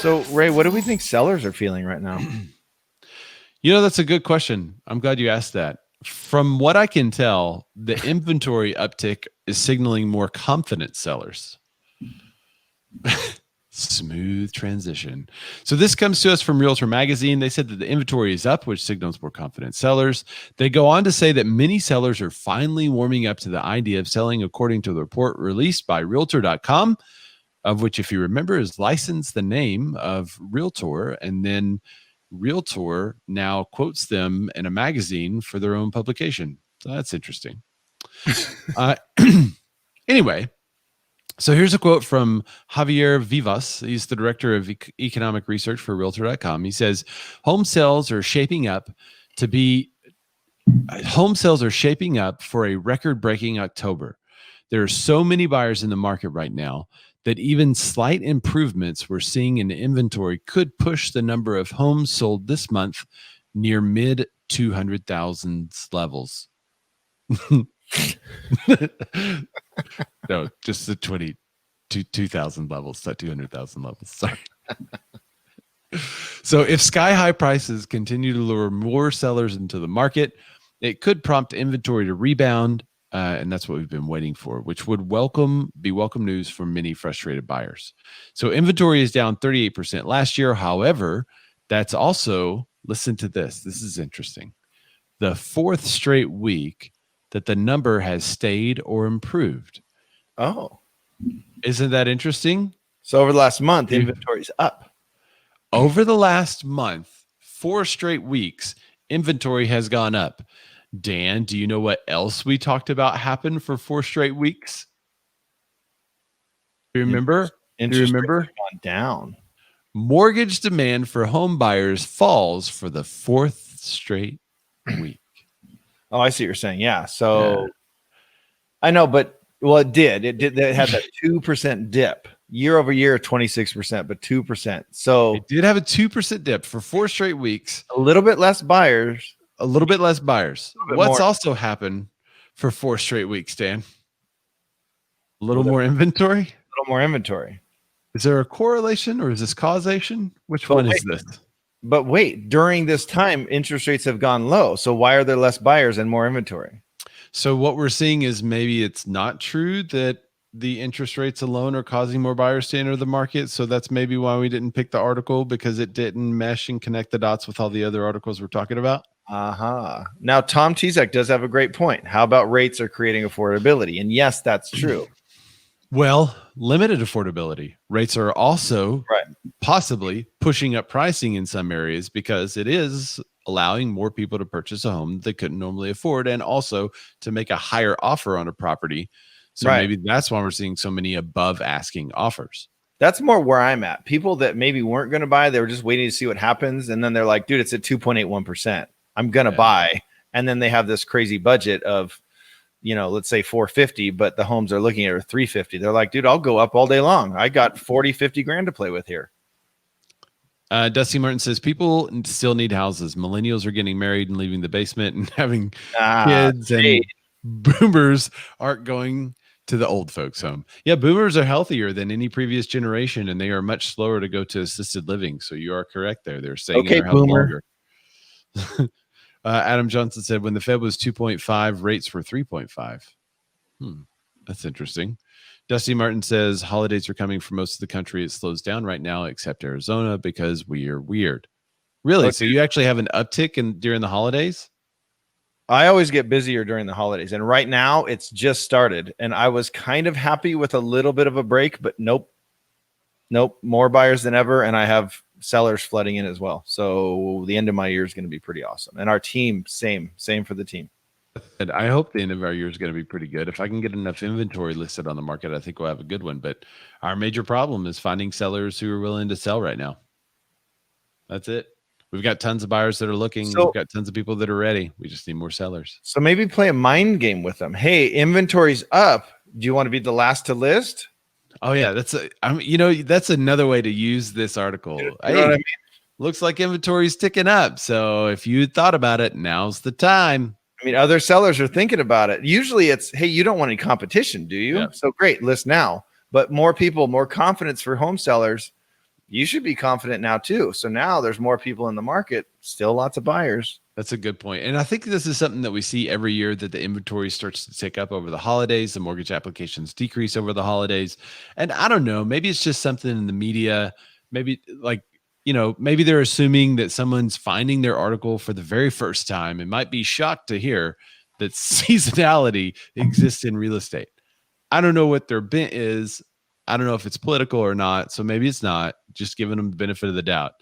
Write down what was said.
So, Ray, what do we think sellers are feeling right now? That's a good question. I'm glad you asked that. From what I can tell, the inventory uptick is signaling more confident sellers. Smooth transition. So this comes to us from Realtor Magazine. They said that the inventory is up, which signals more confident sellers. They go on to say that many sellers are finally warming up to the idea of selling, according to the report released by Realtor.com, of which, if you remember, is licensed the name of Realtor, and then Realtor now quotes them in a magazine for their own publication. So that's interesting. Anyway, so here's a quote from Javier Vivas. He's the director of economic research for Realtor.com. He says, home sales are shaping up for a record-breaking October. There are so many buyers in the market right now that even slight improvements we're seeing in inventory could push the number of homes sold this month near mid 200,000 levels. No, just the 2,000 levels, not 200,000 levels. Sorry. So if sky-high prices continue to lure more sellers into the market, it could prompt inventory to rebound, and that's what we've been waiting for, which would be welcome news for many frustrated buyers. So inventory is down 38% last year. However, that's also, listen to this. This is interesting. The fourth straight week that the number has stayed or improved. Oh. Isn't that interesting? So over the last month, inventory's up. Over the last month, 4 straight weeks, inventory has gone up. Dan, do you know what else we talked about happened for 4 straight weeks? Do you remember? Interest rates have gone down. Mortgage demand for home buyers falls for the 4th straight week. Oh, I see what you're saying. Yeah. So I know, but it did. It had that 2% dip year over year, 26%, but 2%. So it did have a 2% dip for 4 straight weeks. A little bit less buyers. What's also happened for 4 straight weeks, Dan? A little more inventory? Is there a correlation or is this causation? Which one is this? But wait, during this time, interest rates have gone low. So why are there less buyers and more inventory? So what we're seeing is maybe it's not true that the interest rates alone are causing more buyers to enter the market. So that's maybe why we didn't pick the article, because it didn't mesh and connect the dots with all the other articles we're talking about. Now, Tom Tezek does have a great point. How about rates are creating affordability? And yes, that's true. Well, limited affordability. Rates are also possibly pushing up pricing in some areas because it is allowing more people to purchase a home they couldn't normally afford, and also to make a higher offer on a property. So maybe that's why we're seeing so many above asking offers. That's more where I'm at. People that maybe weren't going to buy, they were just waiting to see what happens. And then they're like, dude, it's at 2.81%. I'm going to buy. And then they have this crazy budget of, let's say 450, but the homes are looking at 350. They're like, dude, I'll go up all day long. I got 40, 50 grand to play with here. Dusty Martin says people still need houses. Millennials are getting married and leaving the basement and having kids, and boomers aren't going to the old folks home. Yeah, boomers are healthier than any previous generation, and they are much slower to go to assisted living. So you are correct there. They're staying in their house longer. Adam Johnson said when the Fed was 2.5, rates were 3.5. That's interesting. Dusty Martin says holidays are coming for most of the country. It slows down right now, except Arizona, because we are weird. Really? Okay. So you actually have an uptick during the holidays? I always get busier during the holidays, and right now it's just started, and I was kind of happy with a little bit of a break, but nope, more buyers than ever, and I have sellers flooding in as well. So the end of my year is going to be pretty awesome, and our team, same for the team. And I hope the end of our year is going to be pretty good. If I can get enough inventory listed on the market, I think we'll have a good one. But our major problem is finding sellers who are willing to sell right now. That's it. We've got tons of buyers that are looking. We've got tons of people that are ready. We just need more sellers. So maybe play a mind game with them. Hey, inventory's up. Do you want to be the last to list? Oh yeah, that's another way to use this article. You know what I mean? Looks like inventory's ticking up. So if you thought about it, now's the time. I mean, other sellers are thinking about it. Usually it's, hey, you don't want any competition, do you? Yeah. So great, list now. But more people, more confidence for home sellers. you should be confident now too. So now there's more people in the market, still lots of buyers. That's a good point. And I think this is something that we see every year, that the inventory starts to tick up over the holidays. The mortgage applications decrease over the holidays. And I don't know, maybe it's just something in the media. Maybe maybe they're assuming that someone's finding their article for the very first time and might be shocked to hear that seasonality exists in real estate. I don't know what their bent is. I don't know if it's political or not. So maybe it's not, just giving them the benefit of the doubt.